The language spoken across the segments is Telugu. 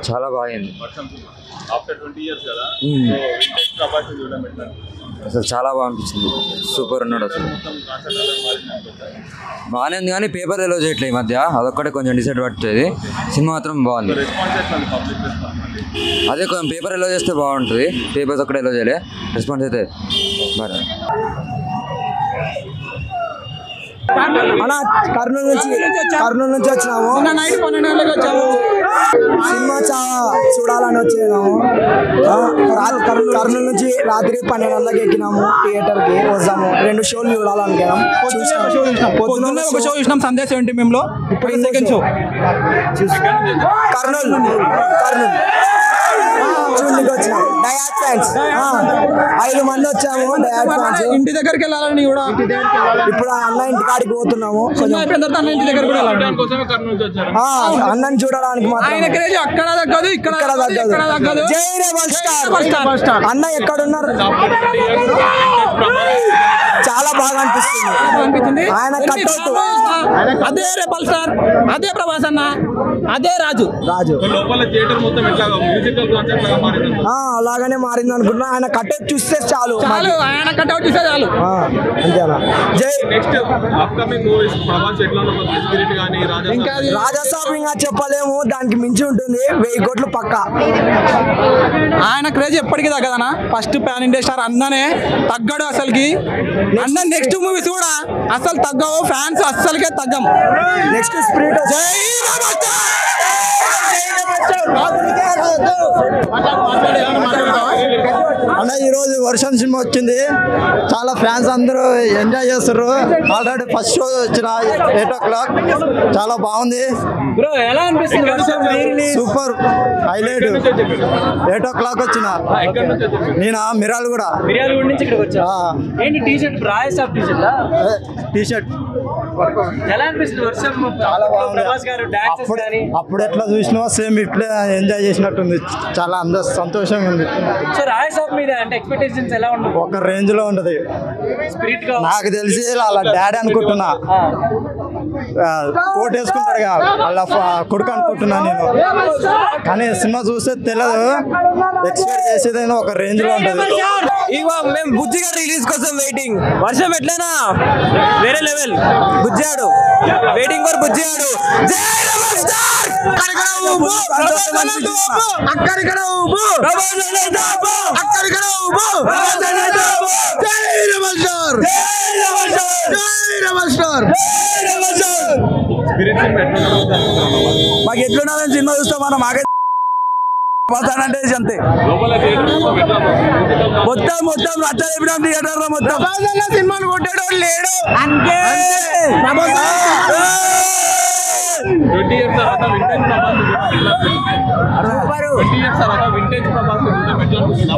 చాలా బాగుంది. అసలు చాలా బాగా అనిపించింది. సూపర్ ఉన్నాడు అసలు. బాగానే ఉంది కానీ పేపర్ ఎలో చేయట్లే ఈ మధ్య, అదొక్కటే కొంచెం డిసైడ్ పడుతుంది. సినిమా మాత్రం బాగుంది. అదే కొంచెం పేపర్ ఎలో చేస్తే బాగుంటుంది. పేపర్స్ ఒక్కటే ఎలో చేయలే, రెస్పాన్స్ అయితే బాగా. కర్నూలు నుంచి వచ్చినాము. సినిమా చాలా చూడాలని వచ్చేదాము. కర్నూలు నుంచి రాత్రి 12 గంటలకు ఎక్కినాము. థియేటర్కి వస్తాము. 2 షోలు చూడాలనుకున్నాం. పొద్దున్న ఒక షో చూసినాం సందేశం ఏంటి మేము. ఇప్పుడు సెకండ్ షో కర్నూలు చూడడానికి వచ్చినాము. డయాట్ ఫ్యాన్స్ 5 మంది వచ్చాము. డయాట్ ఫ్యాన్స్ ఇంటి దగ్గరికి వెళ్ళాలని కూడా ఇప్పుడు అన్న ఇంటి కాడికి పోతున్నాము. ఇంటి దగ్గర కూడా అన్నని చూడడానికి అక్కడ తగ్గదు ఇక్కడ తగ్గదు. జై రెబల్ స్టార్. అన్న ఎక్కడున్నారు? చాలా బాగా అనిపిస్తుంది. ఆయన కట్అవుట్ అదే రెబల్ స్టార్, అదే ప్రభాస్ అన్న, అదే రాజు. అలాగనే మారింది అనుకున్నా. ఆయన కట్అవుట్ చూస్తే చాలు. ఆయన కట్అవుట్ చూస్తే చాలు. అంతేనా? జై రాజాసాబ్ ఇంకా చెప్పలేము. దానికి మించి ఉంటుంది. 1000 కోట్లు పక్క. ఆయన క్రేజ్ ఎప్పటికీ తగ్గదనా. ఫస్ట్ పాన్ ఇండియా స్టార్ అన్ననే తగ్గడు అసలుకి. అన్న నెక్స్ట్ మూవీస్ కూడా అసలు తగ్గవు. ఫ్యాన్స్ అస్సలకే తగ్గం. Next Spirit. అన్న ఈరోజు వర్షం సినిమా వచ్చింది. చాలా ఫ్యాన్స్ అందరూ ఎంజాయ్ చేస్తారు. ఆల్రెడీ ఫస్ట్ షో వచ్చిన 8 o'clock. చాలా బాగుంది. Super highlight. 8 o'clock వచ్చిన నేను మిరాలు కూడా టీషర్ట్ అప్పుడు ఎట్లా చూసినా సేమ్ ఇట్లా ఎంజాయ్ చేసినట్టుంది. చాలా సంతోషంగా ఉంది. ఒక రేంజ్ లో ఉంటది. నాకు తెలిసి అలా డాడీ అనుకుంటున్నా. కోట్ వేసుకుంటారు వాళ్ళ కొడుకు అనుకుంటున్నా నేను. కానీ సినిమా చూస్తే తెలియదు. ఎక్స్పెక్ట్ చేసేదైనా ఒక రేంజ్ లో ఉంటది. మేము బుజ్జిగా రిలీజ్ కోసం వెయిటింగ్. వర్షం ఎట్లైనా వేరే లెవెల్. బుజ్జియాడు వెయిటింగ్ ఫర్ బుజ్జియాడు. మాకు ఎట్లున్నారని సినిమా చూస్తాం మనం. మాకే అంటే అంతే. మొత్తం రచ్చలేపినాం థియేటర్ లో. మొత్తం సినిమాలు కొట్టాడు లేడు.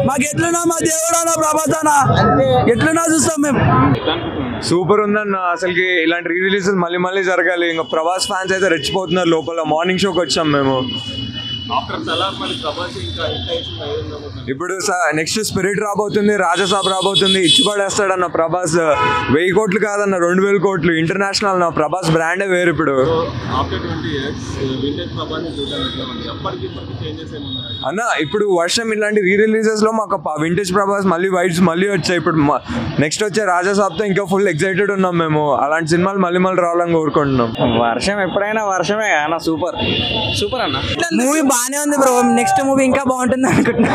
మాకు ఎట్లున్నా మా దేవుడు అన్న ప్రభాస్ అన్న ఎట్లున్నా చూస్తాం మేము. సూపర్ ఉందన్న. అసలుకి ఇలాంటి రీ రిలీజ్ మళ్ళీ జరగాలి. ఇంకా ప్రభాస్ ఫ్యాన్స్ అయితే రెచ్చిపోతున్నారు లోపల. మార్నింగ్ షోకి వచ్చాం మేము. ఇప్పుడు నెక్స్ట్ స్పిరిట్ రాబోతుంది, రాజసాబ్ రాబోతుంది. ఇచ్చిపడేస్తాడన్న ప్రభాస్. 1000 కోట్లు కాదన్న 2000 కోట్లు. ఇంటర్నేషనల్ నా ప్రభాస్ బ్రాండే వేరు. ఇప్పుడు అన్న ఇప్పుడు వర్షం ఇలాంటి రీ రిలీజెస్ లో మాకు వింటేజ్ ప్రభాస్ వైబ్స్ మళ్ళీ వచ్చాయి. ఇప్పుడు నెక్స్ట్ వచ్చే రాజసాబ్తో ఇంకా ఫుల్ ఎక్సైటెడ్ ఉన్నాం మేము. అలాంటి సినిమాలు మళ్ళీ రావాలని కోరుకుంటున్నాం. వర్షం ఎప్పుడైనా వర్షమే అన్న. సూపర్ అన్న. మూవీ బానే ఉంది బ్రో. నెక్స్ట్ మూవీ ఇంకా బాగుంటుంది అనుకుంటున్నా.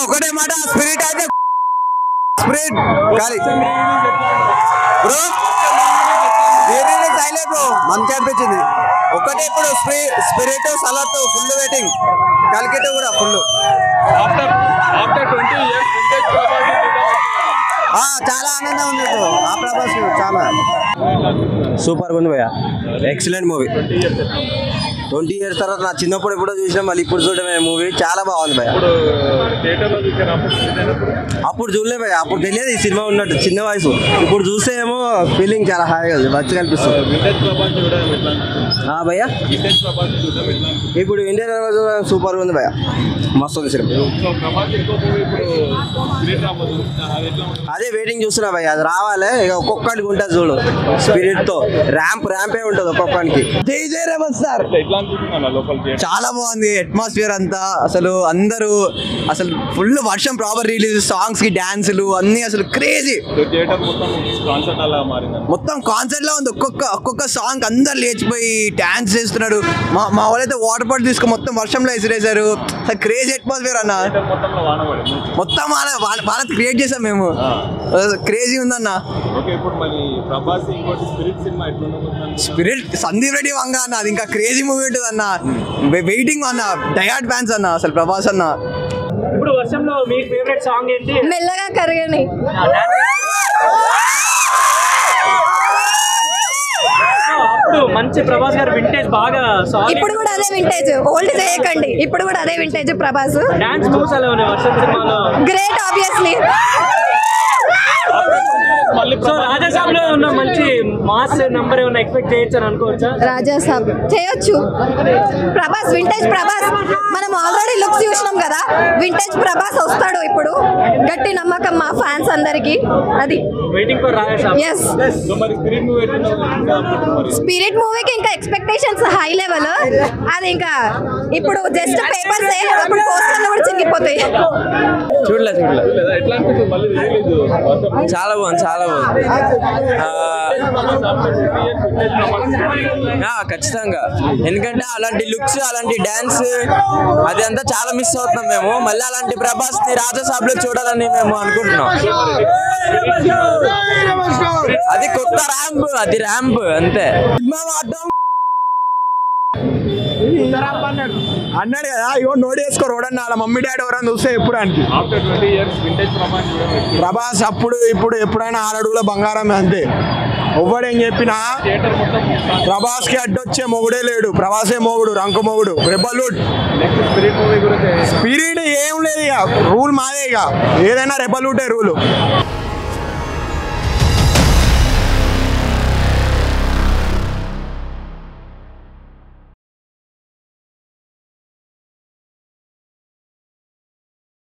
ఒకటే మాట స్పిరిట్ అయితే స్పిరిట్ కాలి బ్రో. మంచి అనిపించింది. ఒకటే ఇప్పుడు స్పిరిట్ సలాట్ ఫుల్ వెయిటింగ్. కలికెట్ కూడా ఫుల్. చాలా ఆనందం ఉంది బ్రో. ఆ ప్రభాస్ చాలా సూపర్ ఉంది భయ్యా. Excellent movie. 20 years తర్వాత నా చిన్నప్పుడు ఎప్పుడో చూసినా మళ్ళీ ఇప్పుడు చూడమే మూవీ చాలా బాగుంది భయ. అప్పుడు చూడలే భయ, అప్పుడు తెలియదు ఈ సినిమా ఉన్నట్టు చిన్న వయసు. ఇప్పుడు చూస్తే ఏమో ఫీలింగ్ చాలా హాయిగా మంచిగా అనిపిస్తుంది భయ. ఇప్పుడు ఇండియన్ సూపర్ ఉంది భయ, మస్తు ఉంది సినిమా. అదే వెయిటింగ్ చూస్తున్నా భయ, అది రావాలి. ఇక ఒక్కొక్కడికి ఉంటుంది చూడు స్పిరిట్ తో, ర్యాంపే ఉంటుంది ఒక్కొక్కడికి. జై జై రేవంత్ సార్. చాలా బాగుంది అట్మాస్ఫియర్ అంతా. అసలు అందరూ అసలు ఫుల్ వర్షం, ప్రాపర్ రిలీజ్, సాంగ్స్ కి డాన్సులు అన్ని అసలు క్రేజీ. మొత్తం కాన్సర్ట్ లో ఉంది. ఒక్కొక్క సాంగ్ అందరు లేచిపోయి డాన్స్ చేస్తున్నాడు. మా వాళ్ళైతే వాటర్ బాటిల్ తీసుకుని మొత్తం వర్షంలో విసిరేశారు. అసలు క్రేజీ అట్మాస్ఫియర్ అన్న. మొత్తం వాళ్ళ క్రియేట్ చేసాం మేము. క్రేజీ ఉందన్న. స్పిరిట్ సందీప్ రెడ్డి వంగ అన్న, అది ఇంకా క్రేజీ మూవీ ఉంటుంది అన్న. వెయిటింగ్ అన్న, డయాడ్ ఫ్యాన్స్ అన్న అసలు ప్రభాస్ అన్న. ఇప్పుడు వర్షంలో మీ ఫేవరెట్ సాంగ్ ఏంటి? మెల్లగా కరగని. అప్పుడు మంచి ప్రభాస్ గారు వింటేజ్ బాగా సాంగ్. ఇప్పుడు కూడా అదే వింటేజ్, ఓల్డ్ చేయకండి. ఇప్పుడు కూడా అదే వింటేజ్ ప్రభాస్. డాన్స్ మూవ్స్ అలా ఉన్నాయి వర్షం సినిమాలో. Great obviously. సో రాజాసాబ్ లో ఉన్న మంచి మాస్ నంబర్ ఏమైనా ఎక్స్పెక్ట్ చేయొచ్చు అని అనుకోవచ్చా? రాజాసాబ్ చేయొచ్చు. ప్రభాస్ వింటేజ్ ప్రభాస్. మనం ఆల్రెడీ లుక్స్ చూసినాం కదా, వింటేజ్ ప్రభాస్ వస్తాడు ఇప్పుడు. గట్టి నమ్మకం మా ఫ్యాన్స్ అందరికి. అది waiting for Raja Saab. Yes. Spirit మూవీకి ఇంకా ఎక్స్పెక్టేషన్స్ హై లెవెల్. అది ఇంకా ఇప్పుడు జస్ట్ పేపర్స్ అప్పుడు పోస్టర్లు కూడా చిరిగిపోతాయి. చూడలే చాలా బాగుంది, చాలా బాగుంది. ఖచ్చితంగా, ఎందుకంటే అలాంటి లుక్స్, అలాంటి డాన్స్, అది అంతా చాలా మిస్ అవుతున్నాం మేము. మళ్ళీ అలాంటి ప్రభాస్ ని రాజాసాబ్ లో చూడాలని మేము అనుకుంటున్నాం. అది కొత్త ర్యాంప్, అది ర్యాంప్ అంతే. అన్నాడు కదా, ఇగో నోట్ చేసుకో రోడన్న, వాళ్ళ మమ్మీ డాడీ ఎవరైనా చూస్తే ఎప్పుడు అంటే ప్రభాస్ అప్పుడు ఇప్పుడు ఎప్పుడైనా 6 అడుగుల బంగారం అంతే. ఎవ్వడేం చెప్పినా ప్రభాస్ కి అడ్డొచ్చే మొగుడే లేడు. ప్రభాసే మొగుడు, రంకు మొగుడు, రెబల్వుడ్. స్పిరిట్ ఏం లేదు, ఇక రూల్ మాదే. ఇక ఏదైనా రెబల్వుడే రూలు.